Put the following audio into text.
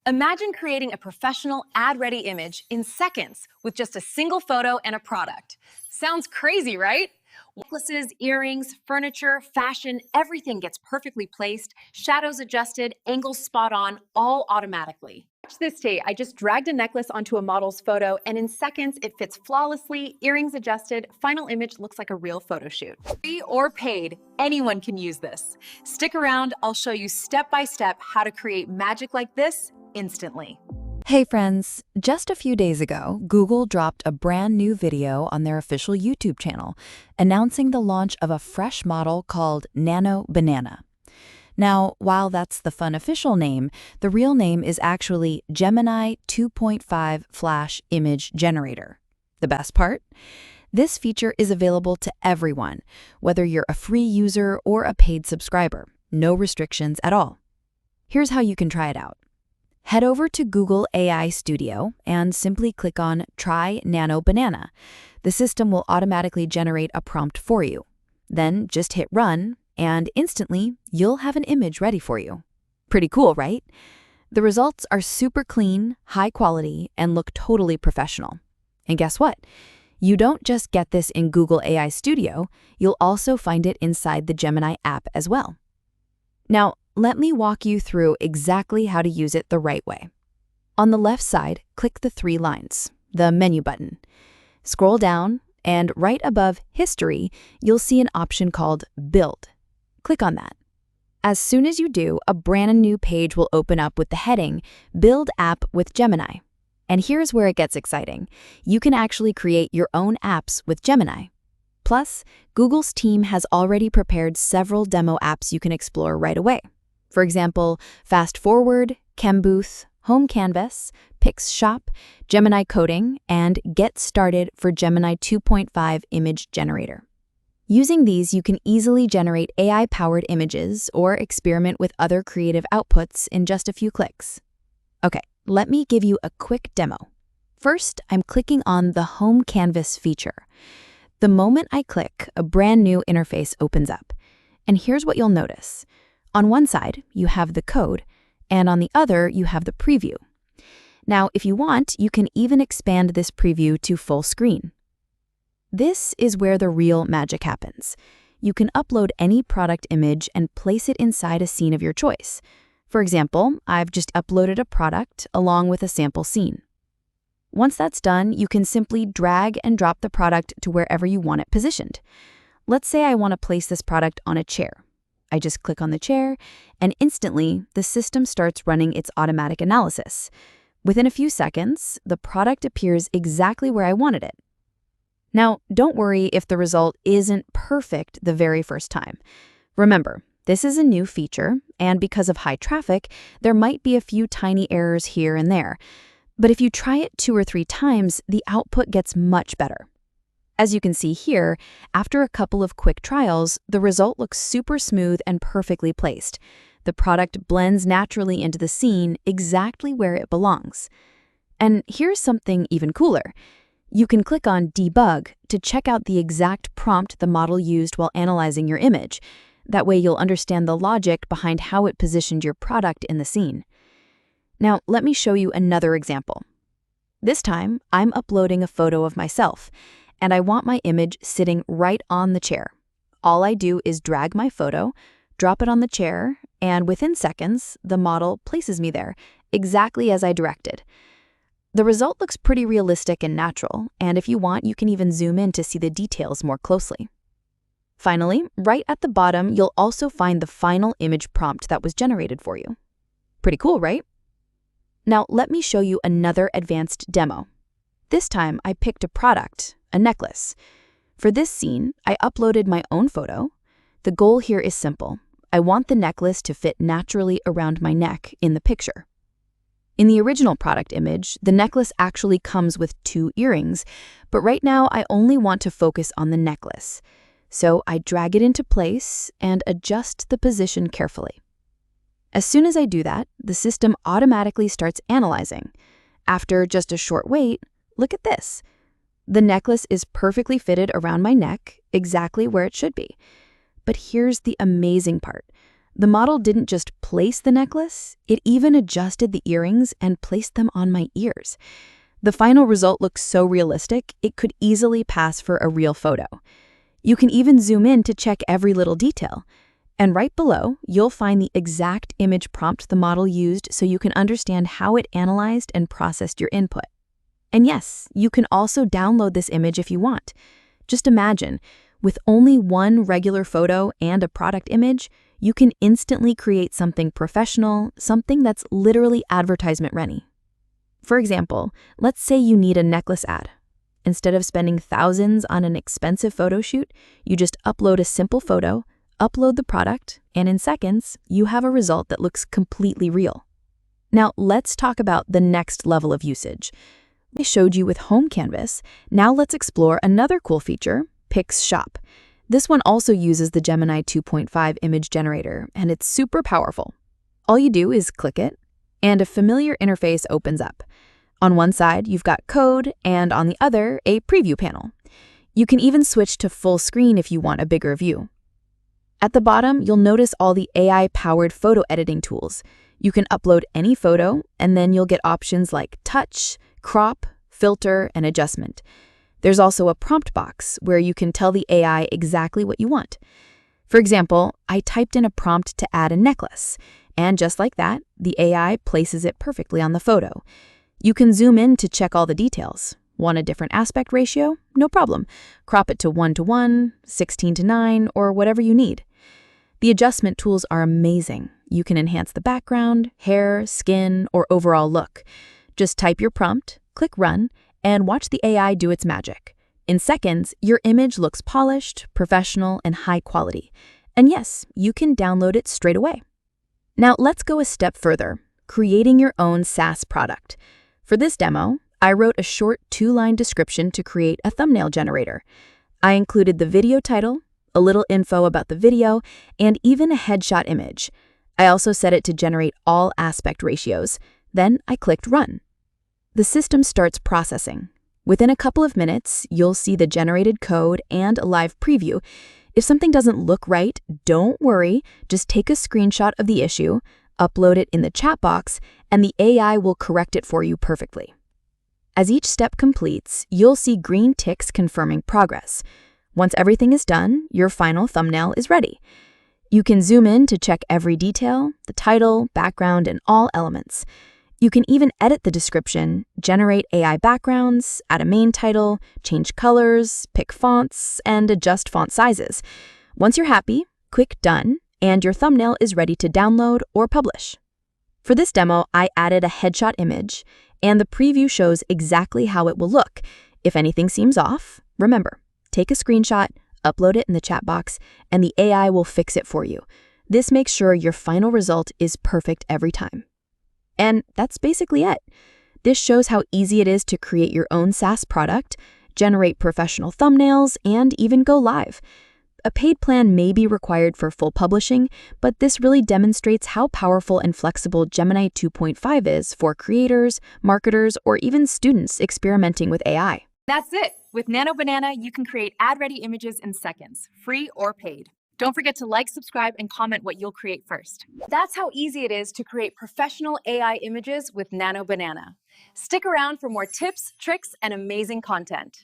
Imagine creating a professional ad-ready image in seconds with just a single photo and a product. Sounds crazy, right? Necklaces, earrings, furniture, fashion, everything gets perfectly placed, shadows adjusted, angles spot on, all automatically. Watch this, T. I just dragged a necklace onto a model's photo, and in seconds it fits flawlessly, earrings adjusted, final image looks like a real photo shoot. Free or paid, anyone can use this. Stick around, I'll show you step by step how to create magic like this instantly. Hey friends, just a few days ago, Google dropped a brand new video on their official YouTube channel announcing the launch of a fresh model called Nano Banana. Now, while that's the fun official name, the real name is actually Gemini 2.5 Flash Image Generator. The best part? This feature is available to everyone, whether you're a free user or a paid subscriber. No restrictions at all. Here's how you can try it out. Head over to Google AI Studio and simply click on Try Nano Banana. The system will automatically generate a prompt for you. Then just hit Run, and instantly you'll have an image ready for you. Pretty cool, right? The results are super clean, high quality, and look totally professional. And guess what? You don't just get this in Google AI Studio, you'll also find it inside the Gemini app as well. Now, let me walk you through exactly how to use it the right way. On the left side, click the three lines, the menu button. Scroll down, and right above History, you'll see an option called Build. Click on that. As soon as you do, a brand new page will open up with the heading, Build App with Gemini. And here's where it gets exciting. You can actually create your own apps with Gemini. Plus, Google's team has already prepared several demo apps you can explore right away. For example, Fast Forward, Chembooth, Home Canvas, Pix Shop, Gemini Coding, and Get Started for Gemini 2.5 Image Generator. Using these, you can easily generate AI-powered images or experiment with other creative outputs in just a few clicks. Okay, let me give you a quick demo. First, I'm clicking on the Home Canvas feature. The moment I click, a brand new interface opens up. And here's what you'll notice. On one side, you have the code, and on the other, you have the preview. Now, if you want, you can even expand this preview to full screen. This is where the real magic happens. You can upload any product image and place it inside a scene of your choice. For example, I've just uploaded a product along with a sample scene. Once that's done, you can simply drag and drop the product to wherever you want it positioned. Let's say I want to place this product on a chair. I just click on the chair, and instantly, the system starts running its automatic analysis. Within a few seconds, the product appears exactly where I wanted it. Now, don't worry if the result isn't perfect the very first time. Remember, this is a new feature, and because of high traffic, there might be a few tiny errors here and there. But if you try it 2 or 3 times, the output gets much better. As you can see here, after a couple of quick trials, the result looks super smooth and perfectly placed. The product blends naturally into the scene exactly where it belongs. And here's something even cooler. You can click on Debug to check out the exact prompt the model used while analyzing your image. That way you'll understand the logic behind how it positioned your product in the scene. Now, let me show you another example. This time, I'm uploading a photo of myself, and I want my image sitting right on the chair. All I do is drag my photo, drop it on the chair, and within seconds, the model places me there, exactly as I directed. The result looks pretty realistic and natural, and if you want, you can even zoom in to see the details more closely. Finally, right at the bottom, you'll also find the final image prompt that was generated for you. Pretty cool, right? Now, let me show you another advanced demo. This time, I picked a product, a necklace. For this scene, I uploaded my own photo. The goal here is simple. I want the necklace to fit naturally around my neck in the picture. In the original product image, the necklace actually comes with 2 earrings, but right now I only want to focus on the necklace. So I drag it into place and adjust the position carefully. As soon as I do that, the system automatically starts analyzing. After just a short wait, look at this. The necklace is perfectly fitted around my neck, exactly where it should be. But here's the amazing part. The model didn't just place the necklace, it even adjusted the earrings and placed them on my ears. The final result looks so realistic, it could easily pass for a real photo. You can even zoom in to check every little detail. And right below, you'll find the exact image prompt the model used so you can understand how it analyzed and processed your input. And yes, you can also download this image if you want. Just imagine, with only one regular photo and a product image, you can instantly create something professional, something that's literally advertisement ready. For example, let's say you need a necklace ad. Instead of spending thousands on an expensive photo shoot, you just upload a simple photo, upload the product, and in seconds, you have a result that looks completely real. Now, let's talk about the next level of usage. I showed you with Home Canvas. Now let's explore another cool feature, Pix Shop. This one also uses the Gemini 2.5 image generator, and it's super powerful. All you do is click it, and a familiar interface opens up. On one side, you've got code, and on the other, a preview panel. You can even switch to full screen if you want a bigger view. At the bottom, you'll notice all the AI-powered photo editing tools. You can upload any photo, and then you'll get options like touch, crop, filter, and adjustment. There's also a prompt box where you can tell the AI exactly what you want. For example, I typed in a prompt to add a necklace, and just like that, the AI places it perfectly on the photo. You can zoom in to check all the details. Want a different aspect ratio? No problem. Crop it to 1:1, 16:9, or whatever you need. The adjustment tools are amazing. You can enhance the background, hair, skin, or overall look. Just type your prompt, click Run, and watch the AI do its magic. In seconds, your image looks polished, professional, and high quality. And yes, you can download it straight away. Now let's go a step further, creating your own SaaS product. For this demo, I wrote a short 2-line description to create a thumbnail generator. I included the video title, a little info about the video, and even a headshot image. I also set it to generate all aspect ratios. Then I clicked Run. The system starts processing. Within a couple of minutes, you'll see the generated code and a live preview. If something doesn't look right, don't worry. Just take a screenshot of the issue, upload it in the chat box, and the AI will correct it for you perfectly. As each step completes, you'll see green ticks confirming progress. Once everything is done, your final thumbnail is ready. You can zoom in to check every detail, the title, background, and all elements. You can even edit the description, generate AI backgrounds, add a main title, change colors, pick fonts, and adjust font sizes. Once you're happy, click Done, and your thumbnail is ready to download or publish. For this demo, I added a headshot image, and the preview shows exactly how it will look. If anything seems off, remember, take a screenshot, upload it in the chat box, and the AI will fix it for you. This makes sure your final result is perfect every time. And that's basically it. This shows how easy it is to create your own SaaS product, generate professional thumbnails, and even go live. A paid plan may be required for full publishing, but this really demonstrates how powerful and flexible Gemini 2.5 is for creators, marketers, or even students experimenting with AI. That's it. With Nano Banana, you can create ad-ready images in seconds, free or paid. Don't forget to like, subscribe, and comment what you'll create first. That's how easy it is to create professional AI images with Nano Banana. Stick around for more tips, tricks, and amazing content.